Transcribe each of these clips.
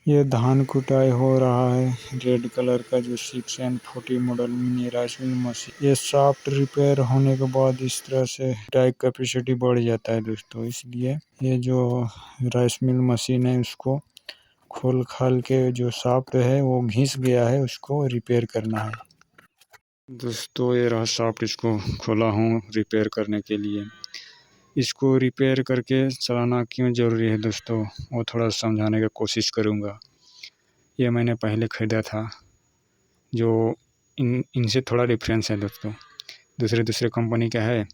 ये धान कुटाई हो रहा है। रेड कलर का जो 6N40 model mini rice mill machine, ये सॉफ्ट रिपेयर होने के बाद इस तरह से कुटाई कैपेसिटी बढ़ जाता है दोस्तों। इसलिए ये जो राइस मिल मशीन है उसको खोल खाल के जो सॉफ्ट है वो घिस गया है, उसको रिपेयर करना है दोस्तों। ये रहा सॉफ्ट, इसको खोला हूँ रिपेयर करने के लिए। इसको रिपेयर करके चलाना क्यों ज़रूरी है दोस्तों, वो थोड़ा समझाने की कोशिश करूँगा। ये मैंने पहले ख़रीदा था, जो इनसे थोड़ा डिफरेंस है दोस्तों। दूसरे कंपनी का है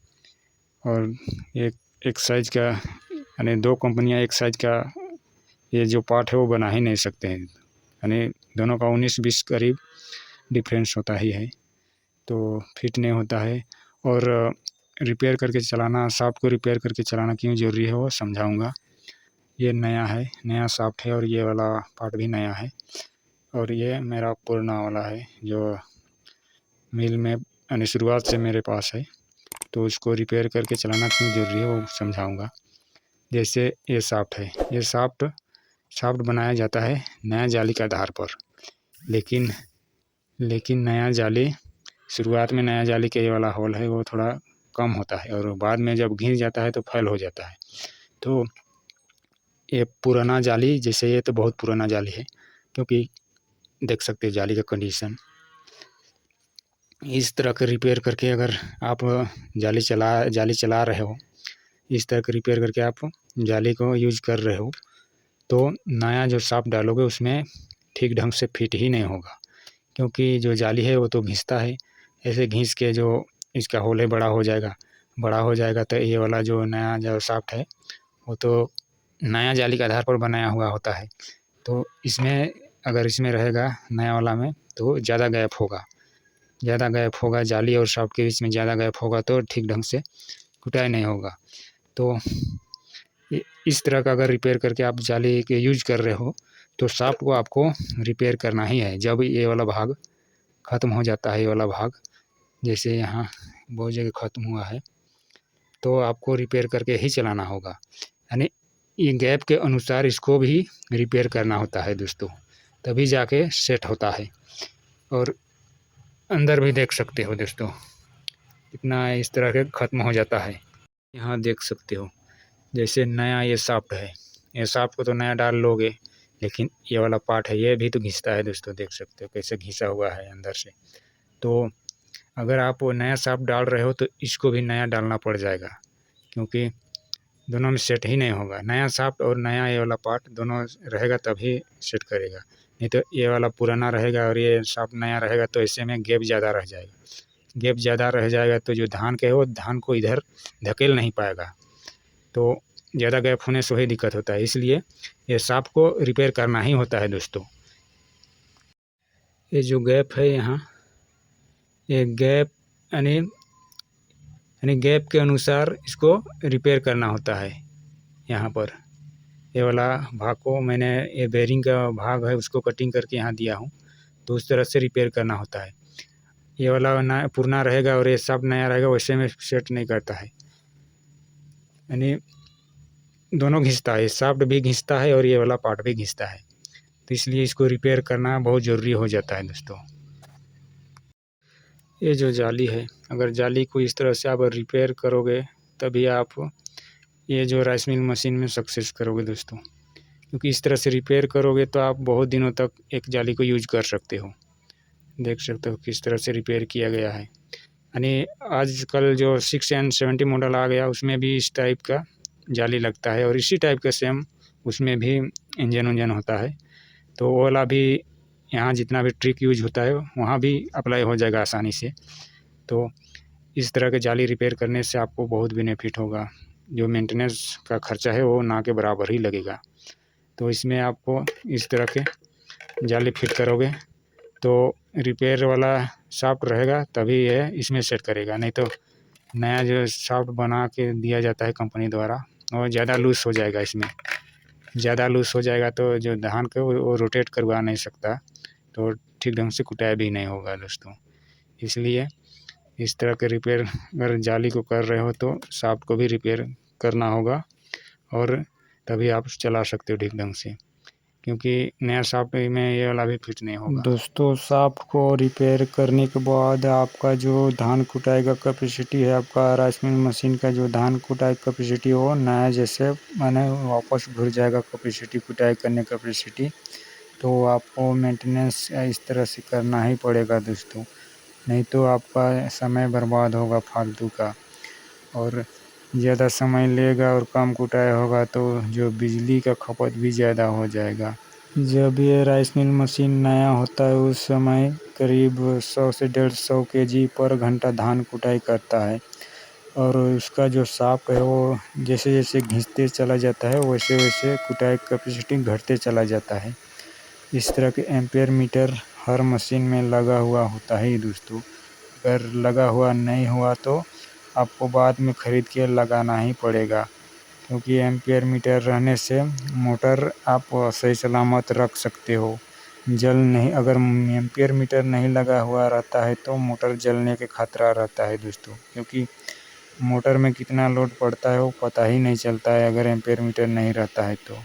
और एक साइज़ का, यानी दो कंपनियां एक साइज़ का ये जो पार्ट है वो बना ही नहीं सकते हैं। यानी दोनों का 19-20 करीब डिफरेंस होता ही है, तो फिट नहीं होता है। और रिपेयर करके चलाना, सॉफ्ट को रिपेयर करके चलाना क्यों ज़रूरी है वो समझाऊंगा। ये नया है, नया सॉफ्ट है और ये वाला पार्ट भी नया है। और ये मेरा पुराना वाला है जो मिल में यानी शुरुआत से मेरे पास है, तो उसको रिपेयर करके चलाना क्यों ज़रूरी है वो समझाऊंगा। जैसे ये सॉफ्ट है, ये सॉफ्ट बनाया जाता है नया जाली के आधार पर, लेकिन नया जाली, शुरुआत में नया जाली के ये वाला होल है वो थोड़ा कम होता है और बाद में जब घिस जाता है तो फैल हो जाता है। तो ये पुराना जाली, जैसे ये तो बहुत पुराना जाली है, क्योंकि देख सकते हैं जाली का कंडीशन। इस तरह का रिपेयर करके अगर आप जाली चला रहे हो, इस तरह का रिपेयर करके आप जाली को यूज कर रहे हो, तो नया जो सॉफ्ट डालोगे उसमें ठीक ढंग से फिट ही नहीं होगा, क्योंकि जो जाली है वो तो घिसता है। ऐसे घिस के जो इसका होल है बड़ा हो जाएगा तो ये वाला जो नया जो सॉफ्ट है वो तो नया जाली के आधार पर बनाया हुआ होता है। तो इसमें अगर इसमें रहेगा नया वाला में तो ज़्यादा गैप होगा, जाली और सॉफ्ट के बीच में ज़्यादा गैप होगा तो ठीक ढंग से कुटाई नहीं होगा। तो इस तरह का अगर रिपेयर करके आप जाली के यूज कर रहे हो तो सॉफ्ट को आपको रिपेयर करना ही है। जब ये वाला भाग ख़त्म हो जाता है, ये वाला भाग जैसे यहाँ बहुत जगह ख़त्म हुआ है, तो आपको रिपेयर करके ही चलाना होगा। यानी ये गैप के अनुसार इसको भी रिपेयर करना होता है दोस्तों, तभी जाके सेट होता है। और अंदर भी देख सकते हो दोस्तों, इतना इस तरह के ख़त्म हो जाता है। यहाँ देख सकते हो जैसे नया ये सॉफ्ट है, ये सॉफ्ट को तो नया डाल लोगे, लेकिन ये वाला पार्ट है ये भी तो घिसता है दोस्तों। देख सकते हो कैसे घिसा हुआ है अंदर से। तो अगर आप वो नया सॉफ्ट डाल रहे हो तो इसको भी नया डालना पड़ जाएगा, क्योंकि दोनों में सेट ही नहीं होगा। नया सॉफ्ट और नया ये वाला पार्ट दोनों रहेगा तभी सेट करेगा, नहीं तो ये वाला पुराना रहेगा और ये सॉफ्ट नया रहेगा तो ऐसे में गैप ज़्यादा रह जाएगा। तो जो धान के है वो धान को इधर धकेल नहीं पाएगा, तो ज़्यादा गैप होने से वही दिक्कत होता है। इसलिए ये सॉफ्ट को रिपेयर करना ही होता है दोस्तों। ये जो गैप है यहाँ, ये गैप यानी गैप के अनुसार इसको रिपेयर करना होता है। यहाँ पर ये वाला भाग को मैंने, ये बेरिंग का भाग है उसको कटिंग करके यहाँ दिया हूँ, तो उस तरह से रिपेयर करना होता है। ये वाला ना पुराना रहेगा और ये सब नया रहेगा, वैसे में सेट नहीं करता है। यानी दोनों घिसता है, सॉफ्ट भी घिसता है और ये वाला पार्ट भी घिसता है, तो इसलिए इसको रिपेयर करना बहुत ज़रूरी हो जाता है दोस्तों। ये जो जाली है, अगर जाली को इस तरह से आप रिपेयर करोगे तभी आप ये जो राइस मिल मशीन में सक्सेस करोगे दोस्तों, क्योंकि इस तरह से रिपेयर करोगे तो आप बहुत दिनों तक एक जाली को यूज कर सकते हो। देख सकते हो किस तरह से रिपेयर किया गया है। यानी आजकल जो 6N70 मॉडल आ गया उसमें भी इस टाइप का जाली लगता है और इसी टाइप का सेम उसमें भी इंजन होता है, तो वो वाला भी यहाँ जितना भी ट्रिक यूज होता है वहाँ भी अप्लाई हो जाएगा आसानी से। तो इस तरह के जाली रिपेयर करने से आपको बहुत बेनिफिट होगा, जो मेंटेनेंस का खर्चा है वो ना के बराबर ही लगेगा। तो इसमें आपको इस तरह के जाली फिट करोगे तो रिपेयर वाला सॉफ्ट रहेगा तभी ये इसमें सेट करेगा, नहीं तो नया जो सॉफ्ट बना के दिया जाता है कंपनी द्वारा वो ज़्यादा लूज़ हो जाएगा। इसमें ज़्यादा लूज़ हो जाएगा तो जो धान को वो रोटेट करवा नहीं सकता, तो ठीक ढंग से कुटाई भी नहीं होगा दोस्तों। इसलिए इस तरह के रिपेयर अगर जाली को कर रहे हो तो सॉफ्ट को भी रिपेयर करना होगा और तभी आप चला सकते हो ठीक ढंग से। क्योंकि नया शाफ्ट में ये वाला भी फिट नहीं होगा। दोस्तों शाफ्ट को रिपेयर करने के बाद आपका जो धान कुटाई का कैपेसिटी है, आपका राइस मिल मशीन का जो धान कुटाई कैपेसिटी हो नया जैसे माने वापस घुर जाएगा कैपेसिटी, कुटाई करने कैपेसिटी। तो आपको मेंटेनेंस इस तरह से करना ही पड़ेगा दोस्तों, नहीं तो आपका समय बर्बाद होगा फालतू का, और ज़्यादा समय लेगा और कम कुटाई होगा तो जो बिजली का खपत भी ज़्यादा हो जाएगा। जब ये राइस मिल मशीन नया होता है उस समय करीब 100 से 150 केजी पर घंटा धान कुटाई करता है, और उसका जो शाफ्ट है वो जैसे जैसे घिसते चला जाता है वैसे वैसे कुटाई कैपेसिटी घटते चला जाता है। इस तरह के एम्पेयर मीटर हर मशीन में लगा हुआ होता है दोस्तों। अगर लगा हुआ नहीं हुआ तो आपको बाद में ख़रीद के लगाना ही पड़ेगा, क्योंकि एम्पेयर मीटर रहने से मोटर आप सही सलामत रख सकते हो। जल नहीं, अगर एम्पेयर मीटर नहीं लगा हुआ रहता है तो मोटर जलने के खतरा रहता है दोस्तों, क्योंकि मोटर में कितना लोड पड़ता है वो पता ही नहीं चलता है अगर एम्पेयर मीटर नहीं रहता है तो।